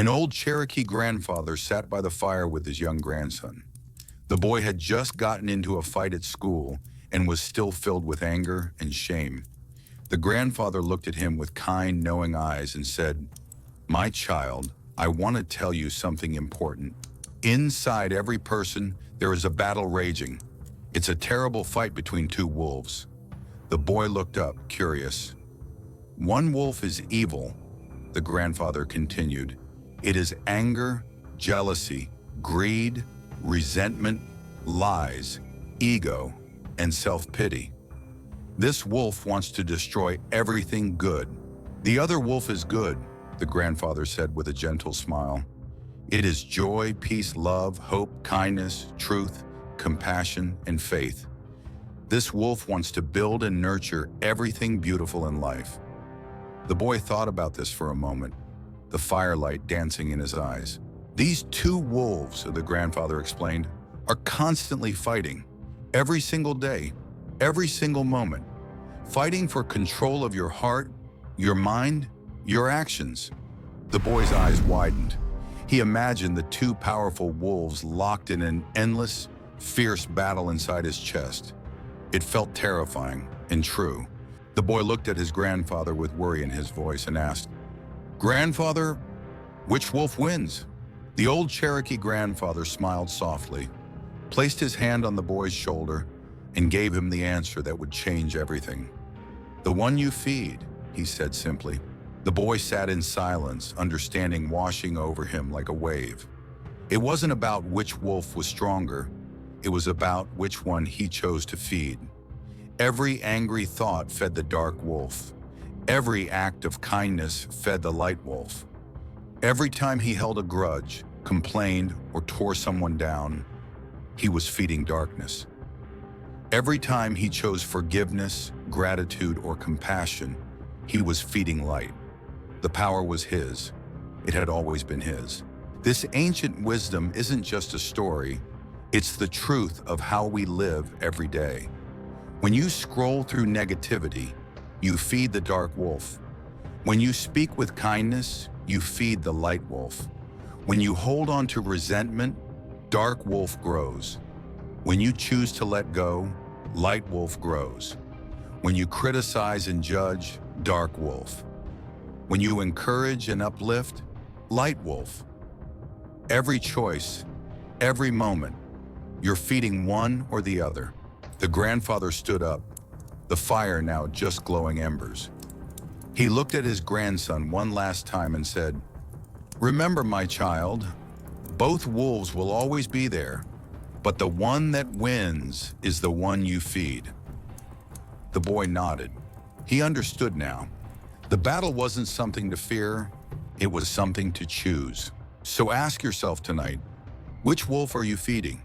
An old Cherokee grandfather sat by the fire with his young grandson. The boy had just gotten into a fight at school and was still filled with anger and shame. The grandfather looked at him with kind, knowing eyes and said, "My child, I want to tell you something important. Inside every person, there is a battle raging. It's a terrible fight between two wolves." The boy looked up, curious. "One wolf is evil," the grandfather continued. "It is anger, jealousy, greed, resentment, lies, ego, and self-pity. This wolf wants to destroy everything good. The other wolf is good," the grandfather said with a gentle smile. "It is joy, peace, love, hope, kindness, truth, compassion, and faith. This wolf wants to build and nurture everything beautiful in life." The boy thought about this for a moment, the firelight dancing in his eyes. "These two wolves," the grandfather explained, "are constantly fighting, every single day, every single moment, fighting for control of your heart, your mind, your actions." The boy's eyes widened. He imagined the two powerful wolves locked in an endless, fierce battle inside his chest. It felt terrifying and true. The boy looked at his grandfather with worry in his voice and asked, "Grandfather, which wolf wins?" The old Cherokee grandfather smiled softly, placed his hand on the boy's shoulder, and gave him the answer that would change everything. "The one you feed," he said simply. The boy sat in silence, understanding washing over him like a wave. It wasn't about which wolf was stronger. It was about which one he chose to feed. Every angry thought fed the dark wolf. Every act of kindness fed the light wolf. Every time he held a grudge, complained, or tore someone down, he was feeding darkness. Every time he chose forgiveness, gratitude, or compassion, he was feeding light. The power was his. It had always been his. This ancient wisdom isn't just a story, it's the truth of how we live every day. When you scroll through negativity, you feed the dark wolf. When you speak with kindness, you feed the light wolf. When you hold on to resentment, dark wolf grows. When you choose to let go, light wolf grows. When you criticize and judge, dark wolf. When you encourage and uplift, light wolf. Every choice, every moment, you're feeding one or the other. The grandfather stood up, the fire now just glowing embers. He looked at his grandson one last time and said, "Remember, my child, both wolves will always be there, but the one that wins is the one you feed." The boy nodded. He understood now. The battle wasn't something to fear, it was something to choose. So ask yourself tonight, which wolf are you feeding?